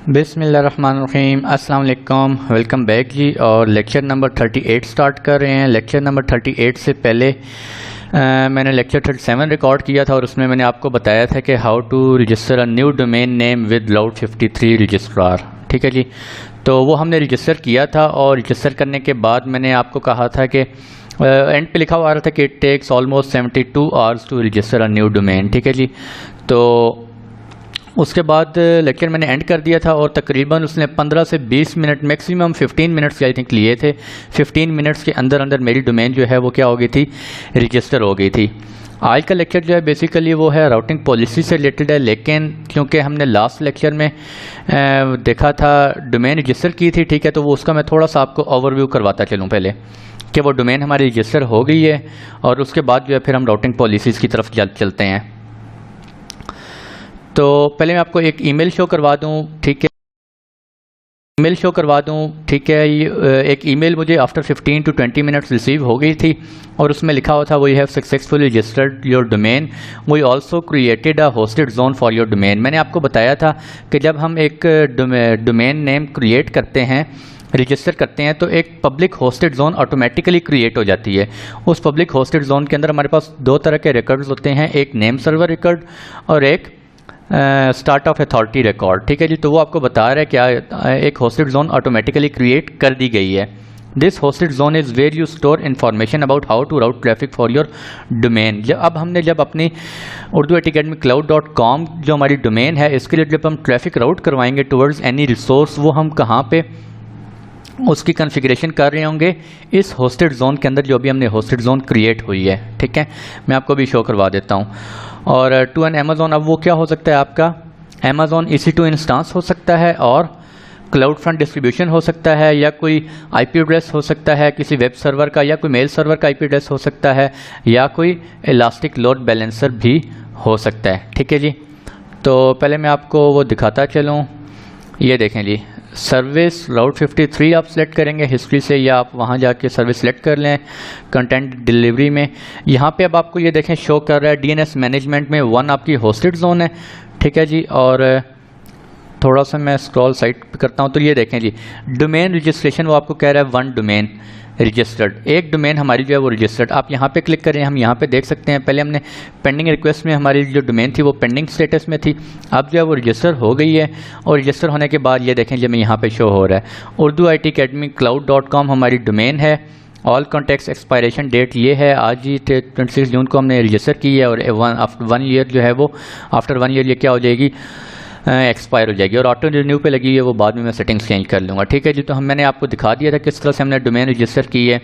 बिस्मिल्लाहिर्रहमानिर्रहीम, अस्सलाम वालेकुम, वेलकम बैक जी। और लेक्चर नंबर 38 स्टार्ट कर रहे हैं। लेक्चर नंबर 38 से पहले मैंने लेक्चर 37 रिकॉर्ड किया था और उसमें मैंने आपको बताया था कि how to register a new domain name with Route 53 registrar. ठीक है जी, तो वो हमने रजिस्टर किया था और रजिस्टर करने के बाद मैंने आपको कहा था कि एंड पे लिखा हुआ आ रहा था कि it takes almost 72 hours to register a new domain. ठीक है जी, तो उसके बाद लेक्चर मैंने एंड कर दिया था और तकरीबन उसने 15 से 20 minute maximum 15 minutes I think लिए थे। 15 मिनट्स के अंदर अंदर मेरी डोमेन जो है वो क्या हो गई थी, रजिस्टर हो गई थी। आज का लेक्चर जो है बेसिकली वो है राउटिंग पॉलिसी से रिलेटेड है, लेकिन क्योंकि हमने लास्ट लेक्चर में देखा था डोमेन रजिस्टर की थी, ठीक है, तो वो उसका मैं थोड़ा सा आपको ओवरव्यू करवाता चलूँ पहले कि वो डोमेन हमारी रजिस्टर हो गई है और उसके बाद जो है फिर हम राउटिंग पॉलिसीज़ की तरफ चलते हैं। तो पहले मैं आपको एक ईमेल शो करवा दूं, ठीक है, ईमेल शो करवा दूं, ठीक है। एक ईमेल मुझे आफ्टर 15 to 20 मिनट्स रिसीव हो गई थी और उसमें लिखा हुआ था we have successfully registered your domain, we also created a hosted zone for your domain. मैंने आपको बताया था कि जब हम एक डोमेन नेम क्रिएट करते हैं, रजिस्टर करते हैं, तो एक public hosted zone automatically create हो जाती है। उस पब्लिक होस्टेड जोन के अंदर हमारे पास दो तरह के रिकॉर्ड्स होते हैं, एक नेम सर्वर रिकॉर्ड और एक स्टार्ट ऑफ अथॉरिटी रिकॉर्ड। ठीक है जी, तो वो आपको बता रहा है क्या एक होस्टेड जोन ऑटोमेटिकली क्रिएट कर दी गई है। This hosted zone is where you store information about how to route traffic for your domain. अब हमने जब अपनी उर्दू एकेडमी cloud.com जो हमारी डोमेन है, इसके लिए जब हम ट्रैफिक राउट करवाएंगे टुवर्ड्स एनी रिसोर्स, वो हम कहाँ पे उसकी कॉन्फ़िगरेशन कर रहे होंगे, इस होस्टेड जोन के अंदर जो भी हमने होस्टेड जोन क्रिएट हुई है। ठीक है, मैं आपको भी शो करवा देता हूँ। और टू एन अमेज़ॉन, अब वो क्या हो सकता है आपका अमेज़ॉन EC2 इंस्टांस हो सकता है और क्लाउड फ्रंट डिस्ट्रीब्यूशन हो सकता है, या कोई IP एड्रेस हो सकता है किसी वेब सर्वर का, या कोई मेल सर्वर का IP एड्रेस हो सकता है, या कोई इलास्टिक लोड बैलेंसर भी हो सकता है। ठीक है जी, तो पहले मैं आपको वो दिखाता चलूँ। ये देखें जी, सर्विस राउट 53 आप सेलेक्ट करेंगे हिस्ट्री से, या आप वहाँ जाके सर्विस सेलेक्ट कर लें कंटेंट डिलीवरी में। यहाँ पे अब आपको ये देखें शो कर रहा है DNS मैनेजमेंट में 1 आपकी होस्टेड जोन है। ठीक है जी, और थोड़ा सा मैं स्क्रॉल साइट पे करता हूँ तो ये देखें जी, डोमेन रजिस्ट्रेशन वो आपको कह रहा है 1 डोमेन रजिस्टर्ड, एक डोमेन हमारी जो है वो रजिस्टर्ड। आप यहाँ पे क्लिक करें, हम यहाँ पे देख सकते हैं पहले हमने पेंडिंग रिक्वेस्ट में हमारी जो डोमेन थी वो पेंडिंग स्टेटस में थी, अब जो है वो रजिस्टर हो गई है। और रजिस्टर होने के बाद ये देखें जब मैं यहाँ पे शो हो रहा है उर्दू IT अकेडमी cloud.com हमारी डोमेन है। ऑल कॉन्टेक्स्ट एक्सपायरेशन डेट ये है, आज ही 26 जून को हमने रजिस्टर की है और आफ्टर 1 ईयर जो है वो आफ्टर 1 ईयर ये क्या हो जाएगी, एक्सपायर हो जाएगी। और ऑटो रिन्यू पे लगी है, वो बाद में मैं सेटिंग्स चेंज कर लूँगा। ठीक है जी, तो मैंने आपको दिखा दिया था किस तरह से हमने डोमेन रजिस्टर की है।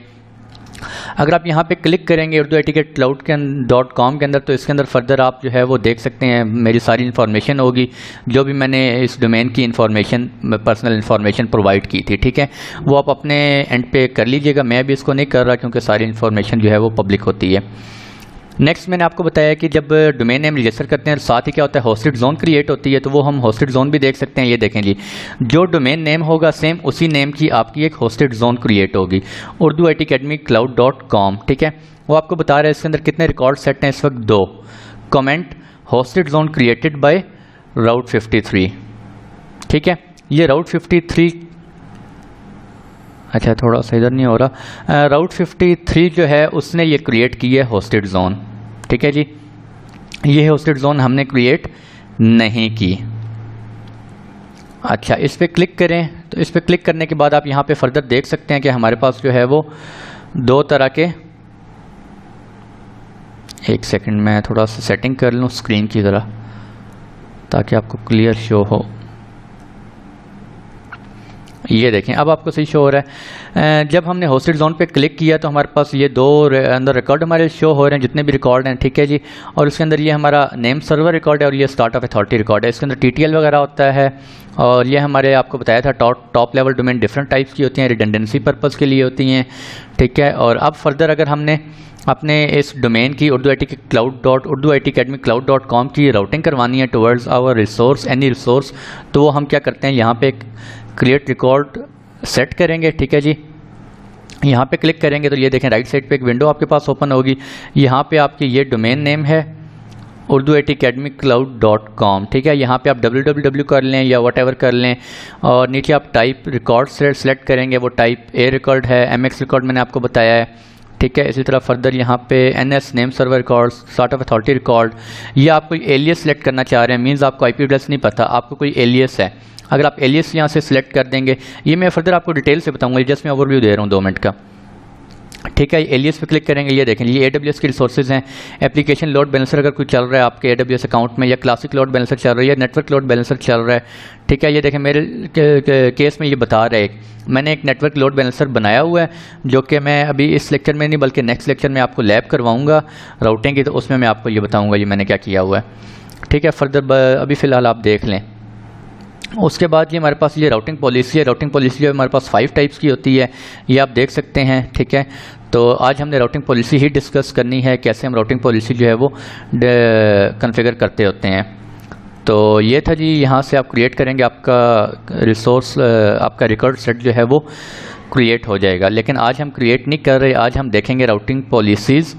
अगर आप यहाँ पे क्लिक करेंगे उर्दू IT cloud.com के अंदर, तो इसके अंदर फर्दर आप जो है वो देख सकते हैं मेरी सारी इन्फॉर्मेशन होगी, जो भी मैंने इस डोमेन की इन्फॉर्मेशन पर्सनल इन्फॉर्मेशन प्रोवाइड की थी। ठीक है, वो आप अपने एंड पे कर लीजिएगा, मैं भी इसको नहीं कर रहा क्योंकि सारी इन्फॉर्मेशन जो है वो पब्लिक होती है। नेक्स्ट मैंने आपको बताया कि जब डोमेन नेम रजिस्टर करते हैं साथ ही क्या होता है होस्टेड जोन क्रिएट होती है, तो वो हम होस्टेड जोन भी देख सकते हैं। ये देखें जी, जो डोमेन नेम होगा सेम उसी नेम की आपकी एक होस्टेड जोन क्रिएट होगी, उर्दू IT अकेडमी cloud.com। ठीक है, वो आपको बता रहा है इसके अंदर कितने रिकॉर्ड सेट हैं इस वक्त, 2। Comment hosted zone created by route 53। ठीक है, ये राउट 53, अच्छा थोड़ा सा इधर नहीं हो रहा, राउट 53 जो है उसने ये क्रिएट की है होस्टेड जोन। ठीक है जी, ये होस्टेड जोन हमने क्रिएट नहीं की। अच्छा, इस पर क्लिक करें, तो इस पर क्लिक करने के बाद आप यहाँ पे फर्दर देख सकते हैं कि हमारे पास जो है वो 2 तरह के, एक सेकंड मैं थोड़ा सा सेटिंग कर लूँ स्क्रीन की तरह ताकि आपको क्लियर शो हो। ये देखें अब आपको सही शो हो रहा है। जब हमने होस्टेड जोन पे क्लिक किया तो हमारे पास ये 2 अंदर रिकॉर्ड हमारे शो हो रहे हैं, जितने भी रिकॉर्ड हैं। ठीक है जी, और उसके अंदर ये हमारा नेम सर्वर रिकॉर्ड है और ये स्टार्ट ऑफ अथॉरिटी रिकॉर्ड है। इसके अंदर TTL वगैरह होता है और ये हमारे आपको बताया था top level domain different types की होती हैं, रिडंडेंसी पर्पज़ के लिए होती हैं। ठीक है, और अब फर्दर अगर हमने अपने इस डोमेन की उर्दू IT अकेडमी cloud.com की राउटिंग करवानी है towards our resource any resource, तो वो हम क्या करते हैं, यहाँ पे क्रिएट रिकॉर्ड सेट करेंगे। ठीक है जी, यहाँ पे क्लिक करेंगे तो ये देखें राइट साइड पे एक विंडो आपके पास ओपन होगी। यहाँ पे आपकी ये डोमेन नेम है urduitacademycloud.com, ठीक है। यहाँ पे आप www कर लें या whatever कर लें और नीचे आप टाइप रिकॉर्ड सेलेक्ट करेंगे, वो टाइप ए रिकॉर्ड है, MX रिकॉर्ड मैंने आपको बताया है, ठीक है। इसी तरह फर्दर यहाँ पे NS name server record, start of authority record, ये आप कोई एलियस सेलेक्ट करना चाह रहे हैं, मीन्स आपको IP एड्रेस नहीं पता, आपको कोई एलियस है, अगर आप एलियस यहाँ से सिलेक्ट कर देंगे, ये मैं फर्दर आपको डिटेल से बताऊँगा, जस्ट मैं ओवरव्यू दे रहा हूँ 2 मिनट का, ठीक है। एलियस पे क्लिक करेंगे, ये देखें ये AWS के रिसोर्सेज हैं। एप्लीकेशन लोड बैलेंसर अगर कोई चल रहा है आपके AWS अकाउंट में, या क्लासिक लोड बैलेंसर चल रही है, नेटवर्क लोड बैलेंसर चल रहा है, ठीक है। ये देखें मेरे केस में ये बता रहा है, मैंने एक नेटवर्क लोड बैलेंसर बनाया हुआ है जो कि मैं अभी इस लेक्चर में नहीं बल्कि नेक्स्ट लेक्चर में आपको लैब करवाऊँगा राउटिंग की, तो उसमें मैं आपको ये बताऊँगा ये मैंने क्या किया हुआ है, ठीक है। फर्दर अभी फ़िलहाल आप देख लें। उसके बाद ये हमारे पास ये राउटिंग पॉलिसी है। राउटिंग पॉलिसी जो है हमारे पास 5 टाइप्स की होती है, ये आप देख सकते हैं, ठीक है। तो आज हमने राउटिंग पॉलिसी ही डिस्कस करनी है, कैसे हम राउटिंग पॉलिसी जो है वो कॉन्फ़िगर करते होते हैं। तो ये था जी, यहाँ से आप क्रिएट करेंगे, आपका रिसोर्स आपका रिकॉर्ड सेट जो है वो क्रिएट हो जाएगा। लेकिन आज हम क्रिएट नहीं कर रहे, आज हम देखेंगे राउटिंग पॉलिसीज़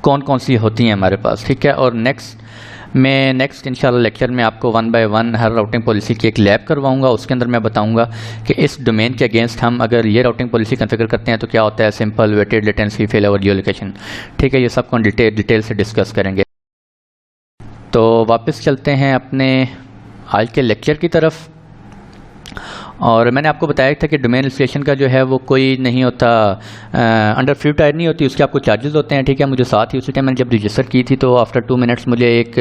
कौन कौन सी होती हैं हमारे पास, ठीक है। और नेक्स्ट इंशाल्लाह लेक्चर में आपको 1 बाय 1 हर राउटिंग पॉलिसी की एक लैब करवाऊंगा, उसके अंदर मैं बताऊंगा कि इस डोमेन के अगेंस्ट हम अगर ये राउटिंग पॉलिसी कॉन्फ़िगर करते हैं तो क्या होता है, simple, weighted, latency, fail over, geolocation, ठीक है। ये सब को डिटेल से डिस्कस करेंगे। तो वापस चलते हैं अपने आज के लेक्चर की तरफ। और मैंने आपको बताया था कि डोमेन रजिस्ट्रेशन का जो है वो कोई नहीं होता, अंडर फ्री टायर नहीं होती, उसके आपको चार्जेस होते हैं, ठीक है। मुझे साथ ही उसी टाइम मैंने जब रजिस्टर की थी तो आफ्टर 2 मिनट्स मुझे एक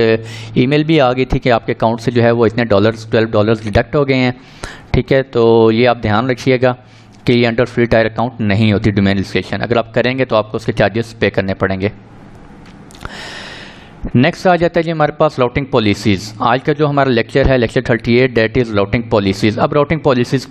ईमेल भी आ गई थी कि आपके अकाउंट से जो है वो इतने $12 डिडक्ट हो गए हैं, ठीक है। तो ये आप ध्यान रखिएगा कि ये अंडर फ्री टायर अकाउंट नहीं होती डोमेन रजिस्ट्रेशन, अगर आप करेंगे तो आपको उसके चार्जेस पे करने पड़ेंगे। नेक्स्ट आ जाता है जी हमारे पास राउटिंग पॉलिसीज़। आज का जो हमारा लेक्चर है lecture 38, that is routing policies. अब राउटिंग पॉलिसीज़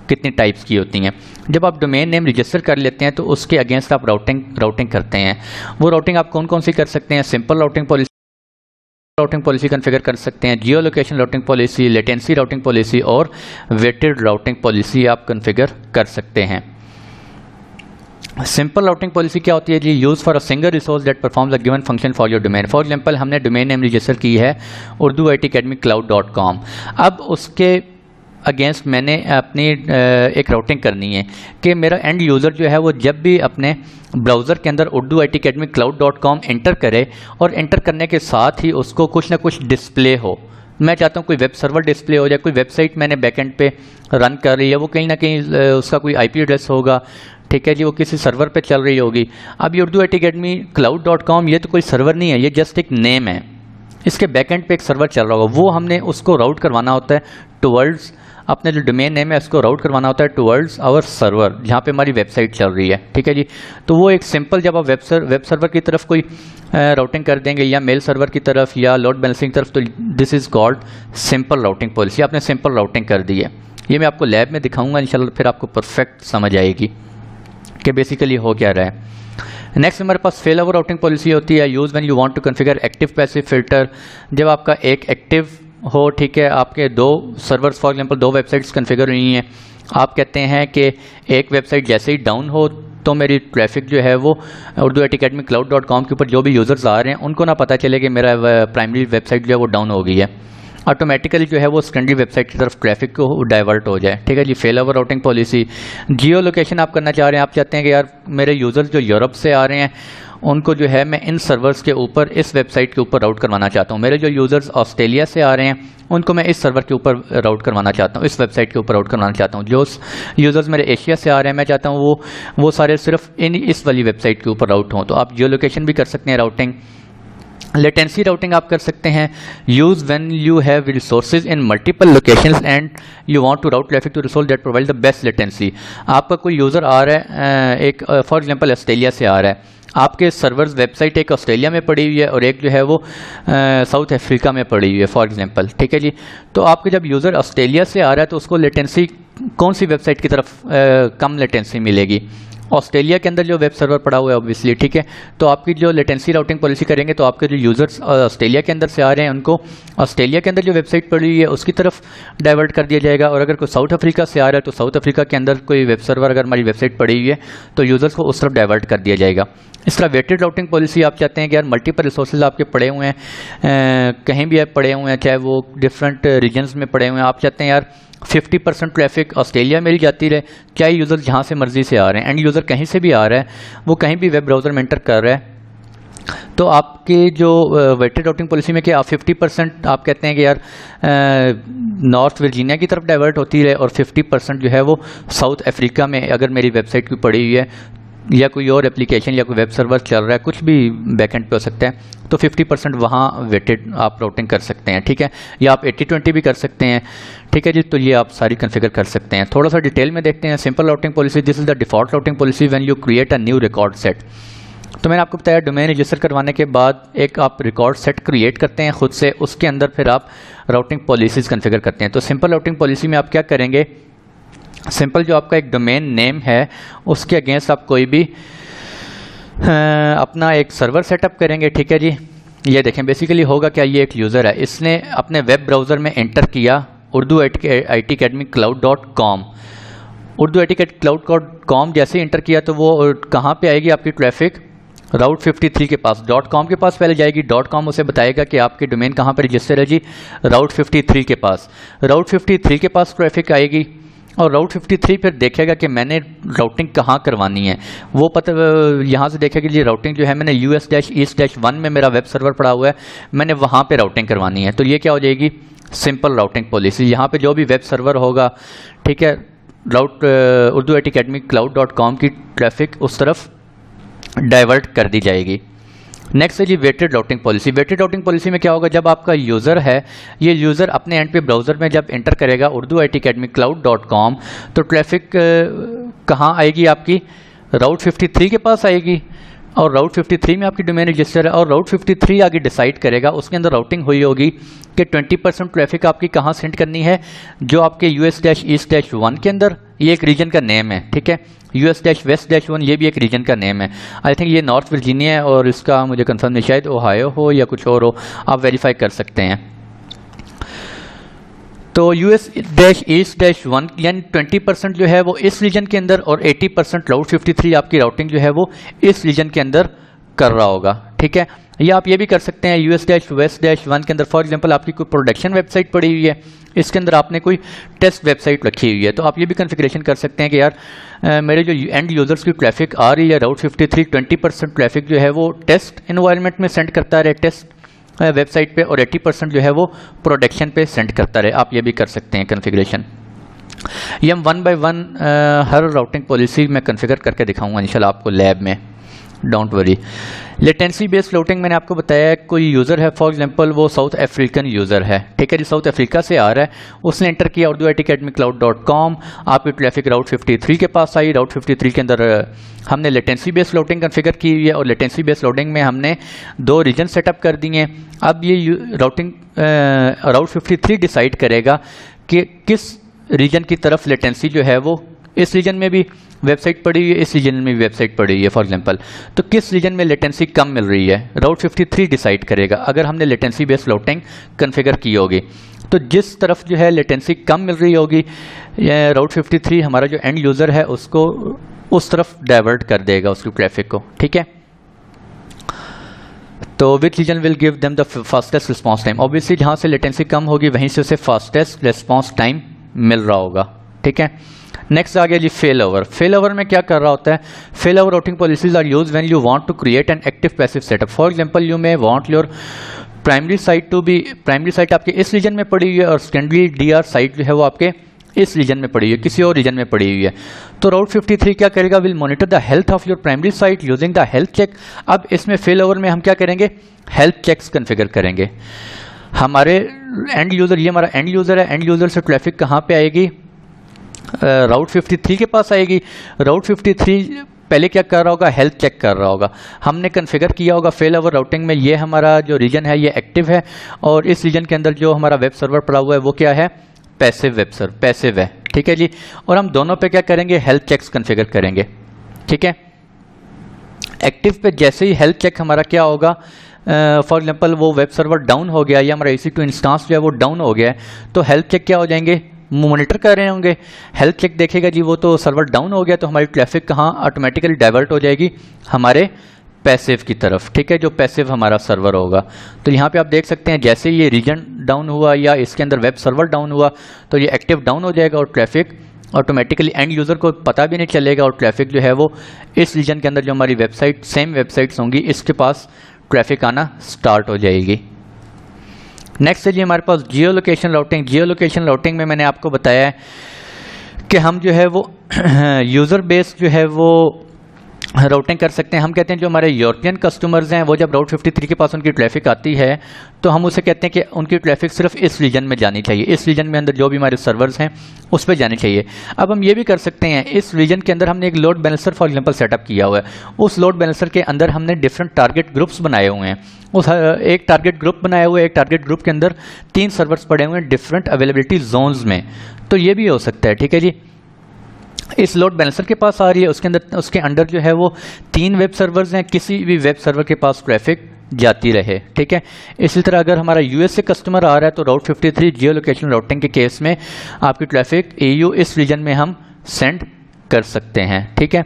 कितनी टाइप्स की होती हैं। जब आप डोमेन नेम रजिस्टर कर लेते हैं तो उसके अगेंस्ट आप राउटिंग करते हैं। वो राउटिंग आप कौन कौन सी कर सकते हैं, सिंपल राउटिंग पॉलिसी कॉन्फ़िगर कर सकते हैं, geolocation routing policy, latency routing policy और वेटेड राउटिंग पॉलिसी आप कॉन्फ़िगर कर सकते हैं। सिंपल राउटिंग पॉलिसी क्या होती है जी, use for a single resource that performs a given function for your domain. For example हमने डोमेन नेम रजिस्टर की है urduitacademycloud.com। अब उसके अगेंस्ट मैंने अपनी एक राउटिंग करनी है कि मेरा एंड यूज़र जो है वो जब भी अपने ब्राउज़र के अंदर urduitacademycloud.com एंटर करे और एंटर करने के साथ ही उसको कुछ ना कुछ डिस्प्ले हो। मैं चाहता हूँ कोई वेब सर्वर डिस्प्ले हो जाए, कोई वेबसाइट मैंने बैकएंड पे रन कर रही है, वो कहीं ना कहीं उसका कोई IP एड्रेस होगा, ठीक है जी, वो किसी सर्वर पे चल रही होगी। अब ये urduitacademycloud.com ये तो कोई सर्वर नहीं है, ये जस्ट एक नेम है, इसके बैकएंड पे एक सर्वर चल रहा होगा, वो हमने उसको राउट करवाना होता है टुवर्ड्स अपने जो डोमेन नेम है उसको राउट करवाना होता है टुवर्ड्स आवर सर्वर जहाँ पे हमारी वेबसाइट चल रही है, ठीक है जी। तो वो एक सिंपल, जब आप वेब सर्वर की तरफ कोई राउटिंग कर देंगे या मेल सर्वर की तरफ या लोड बैलेंसिंग की तरफ, तो this is called simple routing policy. आपने सिंपल राउटिंग कर दी है। ये मैं आपको लैब में दिखाऊंगा इंशाल्लाह, फिर आपको परफेक्ट समझ आएगी कि बेसिकली हो क्या रहा है। नेक्स्ट हमारे पास फेल ओवर राउटिंग पॉलिसी होती है, use when you want to configure active passive filter. जब आपका एक एक्टिव हो, ठीक है, आपके 2 servers for example 2 websites configure हुई हैं, आप कहते हैं कि एक वेबसाइट जैसे ही डाउन हो तो मेरी ट्रैफिक जो है वो urduitacademycloud.com के ऊपर जो भी यूज़र्स आ रहे हैं उनको ना पता चले कि मेरा प्राइमरी वेबसाइट जो है वो डाउन हो गई है, ऑटोमेटिकली जो है वो सेकेंडरी वेबसाइट की तरफ ट्रैफिक को डाइवर्ट हो जाए, ठीक है जी। Fail over routing policy. Geolocation आप करना चाह रहे हैं, आप चाहते हैं कि यार मेरे यूज़र्स जो यूरोप से आ रहे हैं उनको जो है मैं इन सर्वर्स के ऊपर इस वेबसाइट के ऊपर राउट करवाना चाहता हूँ, मेरे जो यूज़र्स ऑस्ट्रेलिया से आ रहे हैं उनको मैं इस सर्वर के ऊपर राउट करवाना चाहता हूँ, इस वेबसाइट के ऊपर राउट करवाना चाहता हूँ। जो यूज़र्स मेरे एशिया से आ रहे हैं मैं चाहता हूँ वो सारे सिर्फ इस वाली वेबसाइट के ऊपर राउट हों, तो आप जियो लोकेशन भी कर सकते हैं राउटिंग। लेटेंसी राउटिंग आप कर सकते हैं, use when you have resources in multiple locations and you want to route traffic to resource that provide the best latency. आपका कोई यूज़र आ रहा है, एक फॉर एग्जांपल ऑस्ट्रेलिया से आ रहा है, आपके सर्वर्स वेबसाइट एक ऑस्ट्रेलिया में पड़ी हुई है और एक जो है वो साउथ अफ्रीका में पड़ी हुई है फॉर एग्जांपल, ठीक है जी। तो आपके जब यूज़र ऑस्ट्रेलिया से आ रहा है तो उसको लेटेंसी कौन सी वेबसाइट की तरफ कम लेटेंसी मिलेगी, ऑस्ट्रेलिया के अंदर जो वेब सर्वर पड़ा हुआ है ऑब्वियसली, ठीक है। तो आपकी जो लेटेंसी राउटिंग पॉलिसी करेंगे तो आपके जो यूज़र्स ऑस्ट्रेलिया के अंदर से आ रहे हैं उनको ऑस्ट्रेलिया के अंदर जो वेबसाइट पड़ी हुई है उसकी तरफ डाइवर्ट कर दिया जाएगा, और अगर कोई साउथ अफ्रीका से आ रहा है तो साउथ अफ्रीका के अंदर कोई वेब सर्वर अगर हमारी वेबसाइट पड़ी हुई है तो यूज़र्स को उस तरफ डाइवर्ट कर दिया जाएगा। इस तरह वेटेड राउटिंग पॉलिसी आप चाहते हैं कि यार मल्टीपल रिसोर्सेज आपके पड़े हुए हैं, कहीं भी आप पड़े हुए हैं, चाहे वो डिफरेंट रीजन्स में पड़े हुए हैं, आप चाहते हैं यार 50% ट्रैफिक ऑस्ट्रेलिया में ही जाती रहे, चाहे यूज़र जहाँ से मर्जी से आ रहे हैं, एंड यूज़र कहीं से भी आ रहा है, वो कहीं भी वेब ब्राउज़र में एंटर कर रहा है, तो आपके जो वेटेड राउटिंग पॉलिसी में कि आप 50% आप कहते हैं कि यार नॉर्थ वर्जीनिया की तरफ डाइवर्ट होती रहे, और 50% जो है वो साउथ अफ्रीका में अगर मेरी वेबसाइट की पड़ी हुई है या कोई और एप्लीकेशन या कोई वेब सर्वर चल रहा है, कुछ भी बैकएंड पे हो सकता है, तो 50% वहाँ वेटेड आप राउटिंग कर सकते हैं, ठीक है। या आप 80-20 भी कर सकते हैं, ठीक है जी। तो ये आप सारी कॉन्फ़िगर कर सकते हैं। थोड़ा सा डिटेल में देखते हैं। Simple routing policy, this is the default routing policy when you create a new record set. तो मैंने आपको बताया डोमेन रजिस्टर करवाने के बाद एक आप रिकॉर्ड सेट क्रिएट करते हैं खुद से, उसके अंदर फिर आप राउटिंग पॉलिसीज़ कॉन्फ़िगर करते हैं। तो सिंपल राउटिंग पॉलिसी में आप क्या करेंगे, सिंपल जो आपका एक डोमेन नेम है उसके अगेंस्ट आप कोई भी अपना एक सर्वर सेटअप करेंगे, ठीक है जी। ये देखें बेसिकली होगा क्या, ये एक यूज़र है, इसने अपने वेब ब्राउज़र में एंटर किया urdu-it-academiccloud.com। urdu-it-academiccloud.com जैसे ही एंटर किया तो वो कहाँ पे आएगी आपकी ट्रैफिक, राउट 53 के पास, .com के पास पहले जाएगी। .com उसे बताएगा कि आपकी डोमेन कहाँ पर रजिस्टर है जी, राउट 53 के पास। राउट 53 के पास ट्रैफिक आएगी और राउट 53 फिर देखेगा कि मैंने राउटिंग कहाँ करवानी है, वो पता यहाँ से देखेगा कि ये राउटिंग जो है मैंने US-East-1 में मेरा वेब सर्वर पड़ा हुआ है, मैंने वहाँ पे राउटिंग करवानी है। तो ये क्या हो जाएगी, सिंपल राउटिंग पॉलिसी। यहाँ पे जो भी वेब सर्वर होगा, ठीक है, राउट urdu-it-academiccloud.com की ट्रैफिक उस तरफ डाइवर्ट कर दी जाएगी। नेक्स्ट है जी weighted routing policy. Weighted routing policy में क्या होगा, जब आपका यूज़र है, ये यूज़र अपने एंड पे ब्राउज़र में जब एंटर करेगा urdu-it-academiccloud.com तो ट्रैफिक कहाँ आएगी आपकी, राउट 53 के पास आएगी, और राउट 53 में आपकी डोमेन रजिस्टर है, और राउट 53 आगे डिसाइड करेगा, उसके अंदर राउटिंग हुई होगी कि 20% ट्रैफिक आपकी कहाँ सेंड करनी है, जो आपके US-East-1 के अंदर, ये एक रीजन का नेम है, ठीक है। US-West-1 ये भी एक रीजन का नेम है। आई थिंक ये नॉर्थ वर्जीनिया है और इसका मुझे कंफर्म नहीं, शायद ओहायो हो या कुछ और हो, आप वेरीफाई कर सकते हैं। तो US-East-1 यानी 20% जो है वो इस रीजन के अंदर, और 80% राउट 53 आपकी राउटिंग जो है वो इस रीजन के अंदर कर रहा होगा, ठीक है। या आप ये भी कर सकते हैं US-West-1 के अंदर, फॉर एग्जांपल आपकी कोई प्रोडक्शन वेबसाइट पड़ी हुई है, इसके अंदर आपने कोई टेस्ट वेबसाइट रखी हुई है, तो आप ये भी कॉन्फ़िगरेशन कर सकते हैं कि यार मेरे जो एंड यूज़र्स की ट्रैफिक आ रही है राउट 53, 20% ट्रैफिक जो है वो टेस्ट एनवायरनमेंट में सेंड करता रहे, टेस्ट वेबसाइट पे, और 80% जो है वो प्रोडक्शन पे सेंड करता रहे। आप ये भी कर सकते हैं कॉन्फ़िगरेशन। ये हम 1 by 1 हर राउटिंग पॉलिसी में कॉन्फ़िगर करके दिखाऊंगा इंशाल्लाह आपको लैब में, don't worry. Latency based routing मैंने आपको बताया है, कोई यूज़र है फॉर एग्जांपल वो साउथ अफ्रीकन यूज़र है, ठीक है जी, साउथ अफ्रीका से आ रहा है, उसने एंटर किया urdu-it-academiccloud.com, आपकी ट्रैफिक राउट 53 के पास आई। राउट 53 के अंदर हमने लेटेंसी बेस्ड राउटिंग कॉन्फ़िगर की हुई है, और लेटेंसी बेस्ड राउटिंग में हमने 2 रीजन सेटअप कर दिए। अब ये राउटिंग राउट 53 डिसाइड करेगा कि किस रीजन की तरफ लेटेंसी जो है वो, इस रीजन में भी वेबसाइट पड़ी हुई है, इस रीजन में भी वेबसाइट पड़ी हुई है फॉर एग्जांपल, तो किस रीजन में लेटेंसी कम मिल रही है, राउट 53 डिसाइड करेगा। अगर हमने लेटेंसी बेस्ड राउटिंग कॉन्फ़िगर की होगी तो जिस तरफ जो है लेटेंसी कम मिल रही होगी, राउट 53 हमारा जो एंड यूज़र है उसको उस तरफ डाइवर्ट कर देगा उसकी ट्रैफिक को, ठीक है। तो which region will give them the fastest response time, obviously जहाँ से लेटेंसी कम होगी वहीं से उसे फास्टेस्ट रिस्पॉन्स टाइम मिल रहा होगा, ठीक है। नेक्स्ट आ गया जी फेल ओवर। फेल ओवर में क्या कर रहा होता है, fail over routing policies are use when you want to create an active passive setup. For example you may want your primary site to be, primary site आपके इस reason में पड़ी हुई है और सेकेंडरी DR साइट जो है वो आपके इस रीजन में पड़ी हुई है, किसी और रीजन में पड़ी हुई है। तो राउट 53 क्या करेगा, will monitor the health of your primary site using the health check. अब इसमें फेल ओवर में हम क्या करेंगे, हेल्थ चेक्स कॉन्फ़िगर करेंगे। हमारे एंड यूज़र, ये हमारा एंड यूज़र है, एंड यूज़र से ट्रैफिक कहाँ पे आएगी, राउट 53 के पास आएगी। राउट 53 पहले क्या कर रहा होगा, हेल्थ चेक कर रहा होगा। हमने कॉन्फ़िगर किया होगा फेल ओवर राउटिंग में, ये हमारा जो रीजन है ये एक्टिव है, और इस रीजन के अंदर जो हमारा वेब सर्वर पड़ा हुआ है वो क्या है, पैसिव वेब सर्वर, पैसिव है, ठीक है जी। और हम दोनों पे क्या करेंगे, हेल्थ चेक्स कॉन्फ़िगर करेंगे, ठीक है। एक्टिव पे जैसे ही हेल्थ चेक हमारा क्या होगा, फॉर एग्जांपल वो वेब सर्वर डाउन हो गया या हमारा EC2 इंस्टेंस जो है वो डाउन हो गया है, तो हेल्थ चेक क्या हो जाएंगे, मॉनिटर कर रहे होंगे, हेल्थ चेक देखेगा जी वो तो सर्वर डाउन हो गया, तो हमारी ट्रैफिक कहाँ ऑटोमेटिकली डाइवर्ट हो जाएगी, हमारे पैसिव की तरफ, ठीक है, जो पैसिव हमारा सर्वर होगा। तो यहाँ पे आप देख सकते हैं जैसे ये रीजन डाउन हुआ या इसके अंदर वेब सर्वर डाउन हुआ तो ये एक्टिव डाउन हो जाएगा और ट्रैफिक ऑटोमेटिकली एंड यूज़र को पता भी नहीं चलेगा और ट्रैफिक जो है वो इस रीजन के अंदर जो हमारी वेबसाइट सेम वेबसाइट्स होंगी इसके पास ट्रैफिक आना स्टार्ट हो जाएगी। नेक्स्ट है जी हमारे पास geolocation routing. Geolocation routing में मैंने आपको बताया है कि हम जो है वो यूज़र बेस जो है वो राउटिंग कर सकते हैं। हम कहते हैं जो हमारे यूरोपियन कस्टमर्स हैं वो जब राउट 53 के पास उनकी ट्रैफिक आती है तो हम उसे कहते हैं कि उनकी ट्रैफिक सिर्फ इस रीजन में जानी चाहिए, इस रीजन में अंदर जो भी हमारे सर्वर्स हैं उस पर जानी चाहिए। अब हम ये भी कर सकते हैं, इस रीजन के अंदर हमने एक load balancer for example setup किया हुआ है, उस लोड बैलेंसर के अंदर हमने डिफरेंट टारगेट ग्रुप्स बनाए हुए हैं, उस एक टारगेट ग्रुप बनाया हुआ है, एक टारगेट ग्रुप के अंदर 3 सर्वर्स पड़े हुए हैं डिफरेंट अवेलेबिलिटी जोन्स में, तो ये भी हो सकता है, ठीक है जी। इस लोड बैलेंसर के पास आ रही है, उसके अंदर उसके अंडर जो है वो 3 वेब सर्वर्स हैं, किसी भी वेब सर्वर के पास ट्रैफिक जाती रहे, ठीक है। इसी तरह अगर हमारा US से कस्टमर आ रहा है तो राउट 53 जियो लोकेशन राउटिंग के केस में आपकी ट्रैफिक EU इस रीजन में हम सेंड कर सकते हैं, ठीक है।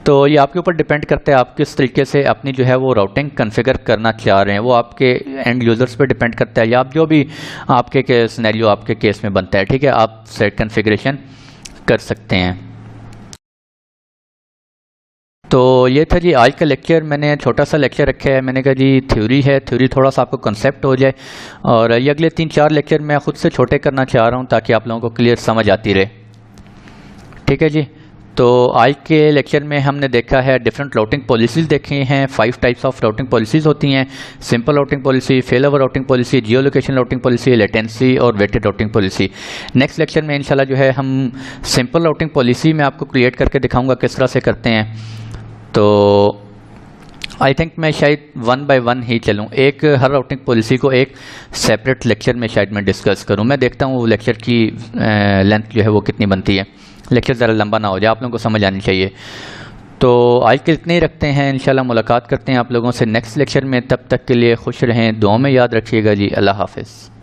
तो ये आपके ऊपर डिपेंड करता है आप किस तरीके से अपनी जो है वो राउटिंग कन्फिगर करना चाह रहे हैं, वो आपके एंड यूज़र्स पे डिपेंड करता है या आप जो भी आपके सिनेरियो आपके केस में बनता है, ठीक है, आप सेट कन्फिगरेशन कर सकते हैं। तो ये था जी आज का लेक्चर, मैंने छोटा सा लेक्चर रखा है, मैंने कहा जी थ्योरी है, थ्योरी थोड़ा सा आपको कंसेप्ट हो जाए, और ये अगले 3-4 लेक्चर मैं खुद से छोटे करना चाह रहा हूँ ताकि आप लोगों को क्लियर समझ आती रहे, ठीक है जी। तो आज के लेक्चर में हमने देखा है डिफरेंट राउटिंग पॉलिसीज़ देखे हैं, 5 टाइप्स ऑफ राउटिंग पॉलिसीज़ होती हैं, simple routing policy, fail over routing policy, geolocation routing policy, latency और weighted routing policy. Next lecture में इंशाल्लाह जो है हम सिंपल राउटिंग पॉलिसी में आपको क्रिएट करके दिखाऊंगा किस तरह से करते हैं। तो आई थिंक मैं शायद 1 बाय 1 ही चलूँ, एक हर राउटिंग पॉलिसी को एक सेपरेट लेक्चर में शायद मैं डिस्कस करूँ। मैं देखता हूँ लेक्चर की लेंथ जो है वो कितनी बनती है, लेक्चर ज़रा लंबा ना हो जाए, आप लोगों को समझ आनी चाहिए। तो आज के इतने ही रखते हैं, इंशाल्लाह मुलाकात करते हैं आप लोगों से नेक्स्ट लेक्चर में, तब तक के लिए खुश रहें, दुआ में याद रखिएगा जी, अल्लाह हाफिज़।